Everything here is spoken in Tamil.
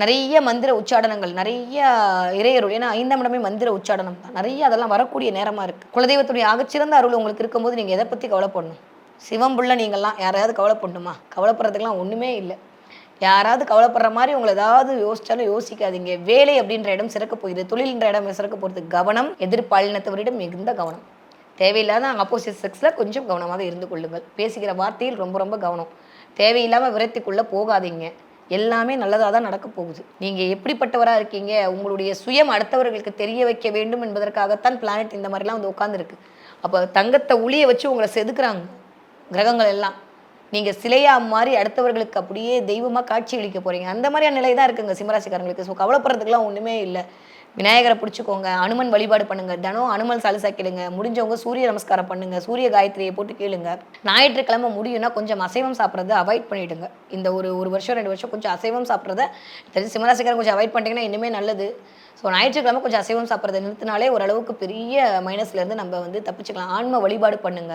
நிறைய மந்திர உச்சாடனங்கள், நிறைய இறையருள். ஏன்னா 5ஆம் இடமே மந்திர உச்சாடனம் தான். நிறைய அதெல்லாம் வரக்கூடிய நேரமா இருக்கு. குலதெய்வத்துடைய ஆகச்சிறந்த அருள் உங்களுக்கு இருக்கும்போது நீங்க எத பத்தி கவலைப்படணும்? சிவம்புள்ள நீங்கலாம் யாரையாவது கவலைப்படணுமா? கவலைப்படுறதுக்குலாம் ஒண்ணுமே இல்ல. யாராவது கவலைப்படுற மாரி உங்கள ஏதாவது யோசிச்சாலும் யோசிக்காதீங்க. வேலை அப்படின்ற இடம் சிறக்க போகுது. தொழில்ன்ற இடம் சிறக்க போறது. கவனம் எதிர்பாலினத்தவரிடம் மிகுந்த கவனம். தேவையில்லாத ஆப்போசிட் செக்ஸ்ல கொஞ்சம் கவனமாக இருந்து கொள்ளுங்கள். பேசுகிற வார்த்தையில் ரொம்ப ரொம்ப கவனம். தேவையில்லாம விரக்திக்குள்ள போகாதீங்க. எல்லாமே நல்லதா தான் நடக்க போகுது. நீங்க எப்படிப்பட்டவரா இருக்கீங்க? உங்களுடைய சுயம் அடுத்தவர்களுக்கு தெரிய வைக்க வேண்டும் என்பதற்காகத்தான் பிளானட் இந்த மாரிலாம் வந்து உட்கார்ந்திருக்கு. அப்ப தங்கத்த உளிய வச்சு உங்கள செதுக்குறாங்க. கிரகங்கள் எல்லாம். நீங்க சிலையா மாறி அடுத்தவர்களுக்கு அப்படியே தெய்வமா காட்சியளிக்க போறீங்க. அந்த மாரியான நிலை தான் இருக்குங்க சிம்மராசிக்காரங்களுக்கு. ஸோ கவலைப்படுறதுக்குலாம் ஒண்ணுமே இல்ல. விநாயகர புடிச்சுக்கோங்க. அனுமன் வழிபாடு பண்ணுங்க. தினம் அனுமன் சாலிசா கேளுங்க. முடிஞ்சவங்க சூரிய நமஸ்காரம் பண்ணுங்க. சூரிய காயத்ரியை போட்டு கேளுங்க. ஞாயிற்றுக்கிழமை முடியும்னா கொஞ்சம் அசைவம் சாப்பிடுறத அவாய்ட் பண்ணிடுங்க. இந்த ஒரு 1 வருஷம் 2 வருஷம் கொஞ்சம் அசைவம் சாப்பிடுறத தெரிஞ்சு சிம்மராசிக்காரங்க கொஞ்சம் அவாய்ட் பண்ணிட்டீங்கன்னா இன்னுமே நல்லது. ஸோ ஞாயிற்றுக்கிழமை கொஞ்சம் அசைவம் சாப்பிடுறத நிறுத்தினாலே ஓரளவுக்கு பெரிய மைனஸ்லேருந்து நம்ம வந்து தப்பிச்சுக்கலாம். ஆன்ம வழிபாடு பண்ணுங்க.